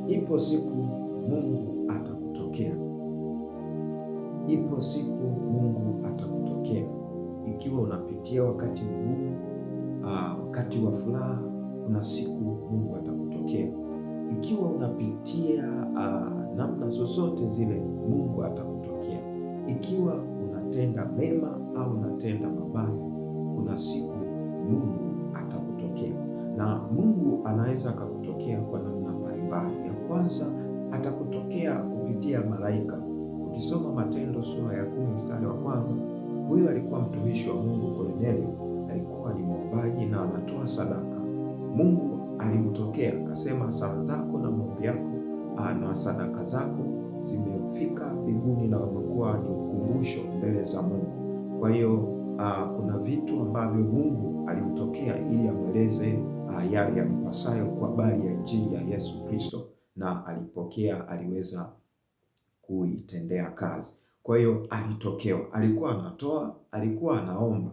Ipo siku Mungu atakutokea. Ipo siku Mungu atakutokea. Ikiwa unapitia wakati mgumu, wakati wa furaha, kuna siku Mungu atakutokea. Ikiwa unapitia namna zozote zile, Mungu atakutokea. Ikiwa unatenda mema au unatenda mabaya, kuna siku Mungu atakutokea. Na Mungu anaweza akakutokea kwa namna mbalimbali. Ya kwanza, atakutokea kupitia malaika. Ukisoma Matendo sura ya 10 mstari wa kwanza, huyu alikuwa mtumishi wa Mungu Kornelio, alikuwa ni mwombaji na anatoa sadaka. Mungu alimtokea akasema, sala zako na maombi yako na sadaka zako zimefika mbinguni na wamekuwa ni ukumbusho mbele za Mungu. Kwa hiyo kuna vitu ambavyo Mungu alimtokea ili amweleze yale yampasayo kwa habari ya injili ya Yesu Kristo, na alipokea, aliweza kuitendea kazi. Kwa hiyo alitokewa, alikuwa anatoa, alikuwa anaomba.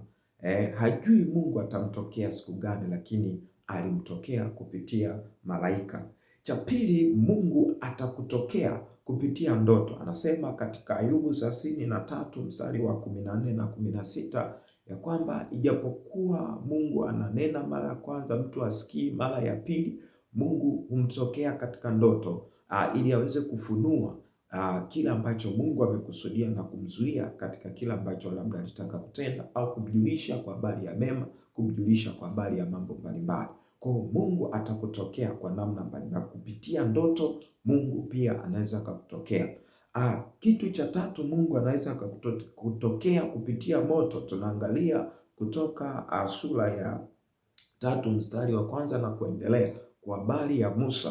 Hajui Mungu atamtokea siku gani, lakini alimtokea kupitia malaika. Cha pili, Mungu atakutokea kupitia ndoto. Anasema katika Ayubu 33 mstari wa 14 na 16 ya kwamba ijapokuwa Mungu ananena mara ya kwanza mtu asikii, mara ya pili Mungu humtokea katika ndoto ili aweze kufunua kile ambacho Mungu amekusudia na kumzuia katika kile ambacho labda alitaka kutenda, au kumjulisha kwa habari ya mema, kumjulisha kwa habari ya mambo mbalimbali. Kwa hiyo Mungu atakutokea kwa namna mbalimbali kupitia ndoto. Mungu pia anaweza akakutokea. Kitu cha tatu, Mungu anaweza akakutokea kupitia moto. Tunaangalia Kutoka sura ya 3 mstari wa kwanza na kuendelea, kwa habari ya Musa.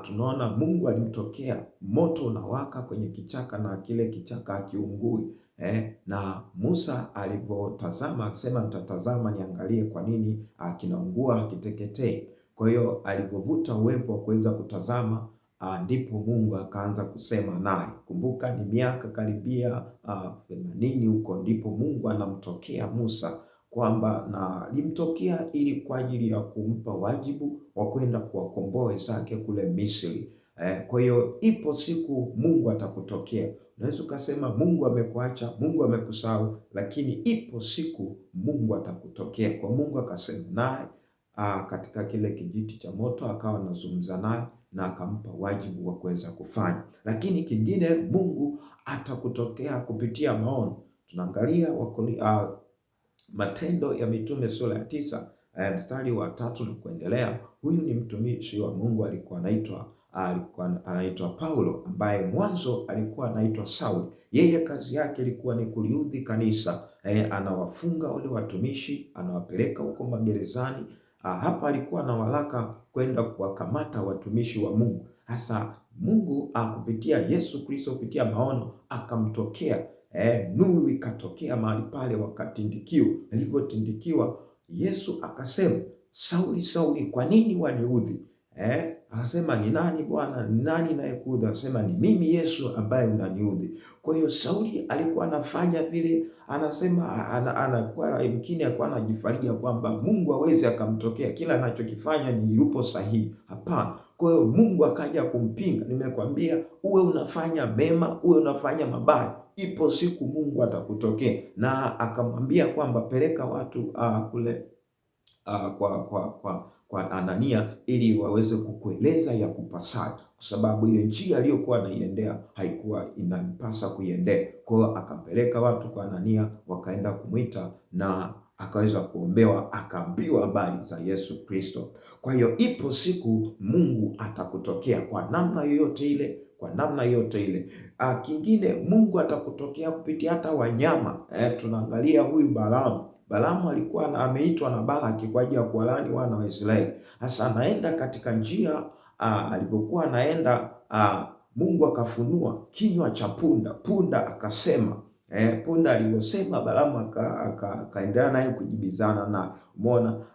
Tunaona Mungu alimtokea, moto unawaka kwenye kichaka na kile kichaka hakiungui. Na Musa alipotazama akasema, nitatazama niangalie kwa nini kinaungua hakiteketei. Kwa hiyo alipovuta uwepo wa kuweza kutazama, ndipo Mungu akaanza kusema naye. Kumbuka ni miaka karibia 80 huko, ndipo Mungu anamtokea Musa, kwamba na limtokea ili kwa ajili ya kumpa wajibu wa kwenda kuwakomboa wenzake kule Misri. Kwa hiyo ipo siku Mungu atakutokea. Unaweza ukasema Mungu amekuacha, Mungu amekusahau, lakini ipo siku Mungu atakutokea. Kwa Mungu akasema naye katika kile kijiti cha moto, akawa anazungumza naye na akampa wajibu wa kuweza kufanya. Lakini kingine, Mungu atakutokea kupitia maono. Tunaangalia Matendo ya Mitume sura ya 9 mstari wa 3 na kuendelea. Huyu ni mtumishi wa Mungu, alikuwa anaitwa Paulo, ambaye mwanzo alikuwa anaitwa Sauli. Yeye kazi yake ilikuwa ni kuliudhi kanisa. Anawafunga wale watumishi, anawapeleka huko magerezani. Hapa alikuwa na waraka kwenda kuwakamata watumishi wa Mungu. Hasa Mungu kupitia Yesu Kristo, kupitia maono akamtokea. Nuru ikatokea mahali pale, wakatindikiwa. Alipotindikiwa, Yesu akasema, Sauli, Sauli, kwa nini waniudhi? Akasema, ni nani Bwana? Ni nani anayekuudhi? Akasema, ni mimi Yesu ambaye unaniudhi. Kwa hiyo Sauli alikuwa anafanya vile, anasema anakuwa yamkini alikuwa anajifarija kwamba Mungu hawezi akamtokea, kila anachokifanya ni yupo sahihi. Hapana. Kwa hiyo Mungu akaja kumpinga. Nimekwambia, uwe unafanya mema, uwe unafanya mabaya, ipo siku Mungu atakutokea. Na akamwambia kwamba peleka watu kule kwa Anania ili waweze kukueleza ya kupasayo, kwa sababu ile njia aliyokuwa anaiendea haikuwa inampasa kuiendea. Kwa hiyo akampeleka watu kwa Anania, wakaenda kumwita na akaweza kuombewa, akaambiwa habari za Yesu Kristo. Kwa hiyo ipo siku Mungu atakutokea kwa namna yoyote ile, kwa namna yote ile. Kingine, Mungu atakutokea kupitia hata wanyama. Tunaangalia huyu Balaamu alikuwa ameitwa na Balaki kwa ajili ya kuwalaani wana wa Israeli. Sasa anaenda katika njia, alipokuwa anaenda, Mungu akafunua kinywa cha punda akasema. Punda aliposema, Balaamu akaendelea naye kujibizana na umeona.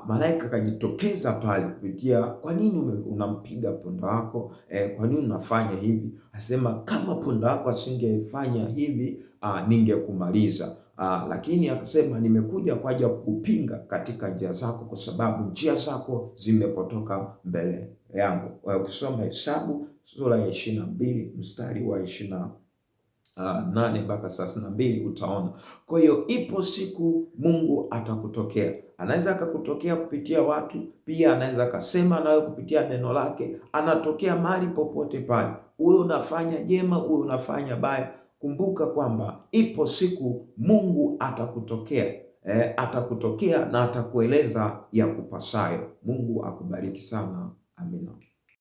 Malaika akajitokeza pale kupitia, kwa nini unampiga punda wako? Kwa nini unafanya hivi? Asema, kama punda wako asingefanya hivi, ningekumaliza. lakini akasema nimekuja kwa ajili ya kupinga katika njia zako, kwa sababu njia zako zimepotoka mbele yangu. Ukisoma Hesabu sura ya 22 mstari wa 8 mpaka 32 utaona. Kwa hiyo ipo siku Mungu atakutokea. Anaweza akakutokea kupitia watu, pia anaweza akasema nawe kupitia neno lake. Anatokea mahali popote pale, uwe unafanya jema, uwe unafanya baya. Kumbuka kwamba ipo siku Mungu atakutokea, atakutokea na atakueleza ya kupasayo. Mungu akubariki sana. Amina.